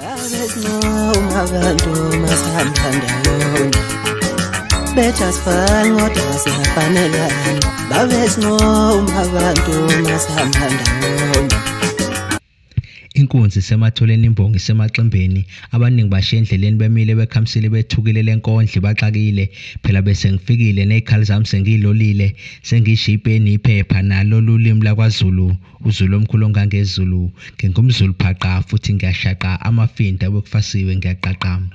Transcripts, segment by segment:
Babesinqoma abantu masihamba ndawonye bethasifani kodwa siyafanelana. Babesinqoma abantu masihamba ndawonye. Inkunzi sematholeni imbongi semaxembeni abaningi bashiya endleleni bemile bekhamisile bethukile lenkondle baxakile phela bese ngifikile nezikhali zami sengilolile sengishiya ipeni iphepha nalo lulimi lakwaZulu uZulu omkhulu ongangezulu ngingumZulu phaqa futhi ngiyashaqa amafinda bekufasiwe ngiyaqaqama.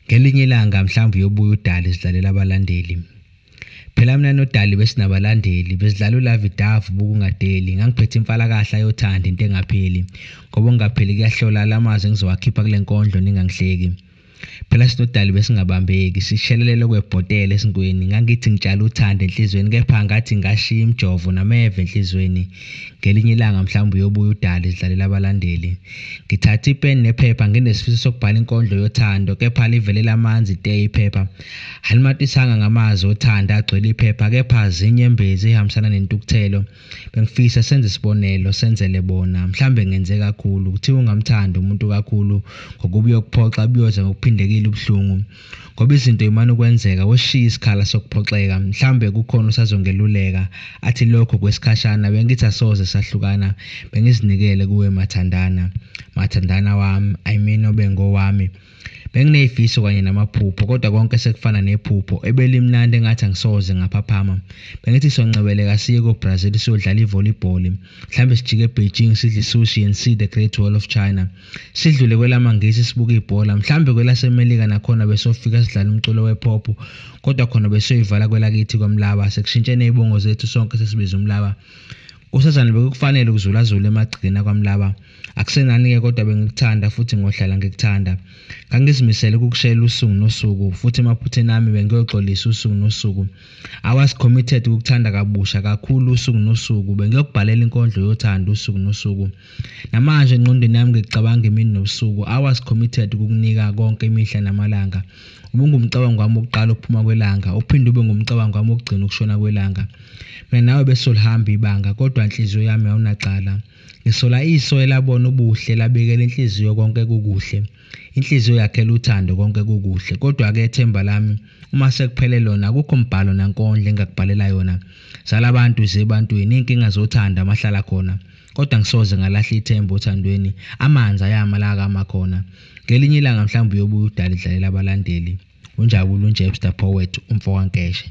Ngelinye ilanga mhlawumbe uyobuya uDali izidlalela abalandeli. Phela mina noDali besinabalandeli besidlala uLavidavu bukungadeli ngangiphethe imfalakahla yothanda into engapheli ngoba ungapheli kuyahlola lamazwi engizowakhipha kule nkondlo ningangihleki. Phela sinoDali besingabambeki sishelelele kwebhotela esingweni ngangithi ngitshala uthando enhlizweni kepha ngathi ngashiya imjovo nameve enhlizweni. Ngelinye ilanga mhlawumbe uyobuya uDali izidlalela abalandeli. Ngithatha ipeni nephepha nginesifiso sokubhala inkondlo yothando kepha livelela amanzi ite iphepha halimatisanga ngamazwi othanda agcwele iphepha kepha zinyembezi ehambisana nentukuthelo. Bengifisa senze isibonelo senzele bona mhlambe ngenze kakhulu kuthiwa ungamthanda umuntu kakhulu ngokuba uyokuphoxa buyoza ngokuphindekile ubhlungu ngoba izinto imana ukwenzeka weshiya isikhala sokuphoxeka mhlambe kukhona usazongeluleka athi lokho kwesikhashana bengithi asoze sahlukana bengizinikele kuwe mathandana wami I mean obengowami. Benginezifiso kanye namaphupho kodwa konke sekufana nephupho ebelimnandi engathi angisoze ngaphaphama. Bengithi soncebeleka siye koBrazil siyodlala ivolleyball mhlambe sijike eBeijing sidle sushi and see the Great Wall of China. Sidlule kwelamangisi sibuka ibhola mhlambe kwelasemelika nakhona besofika sidlala umculo wepop kodwa khona besoyivala kwelakithi kwamlaba sekushintshene izibongo zethu sonke sesibiza umlaba. Usazana bekufanele ukuzulazula emagcina kwamlaba akusenani ke kodwa bengikuthanda futhi ngohlala ngikuthanda. Ngangizimisele ukukushela usuku nosuku futhi emaphutheni nami bengiyoxolisa usuku nosuku. I was committed ukukuthanda kabusha kakhulu usuku nosuku bengiyokubhalela inkondlo yothando usuku nosuku. Namanje engqondweni yami ngicabanga imini nosuku I was committed ukukunika konke imihla namalanga. Ubungumcabango wami oqala ukuphuma kwelanga uphinde ube ngumcabango wami okugcina ukushona kwelanga. Mina nawe besolihamba ibanga kodwa inhliziyo yami awunaqala. Ngisola iso elabona ubuhle labekela inhliziyo konke kukuhle. Inhliziyo yakhela uthando konke kukuhle kodwa ke ethemba lami uma sekuphele lona akukho mbhalo nankondlo engakubhalela yona. Zala abantu zebantwini inkinga zothanda amahlala khona kodwa ngisoze ngalahla ithemba othandweni amanzi ayamalaka amakhona. Ngelinye ilanga mhlawumbe uyobuya uDali idlalela abalandeli. Unjabulo uJepster Poet umfo kaNkeshe.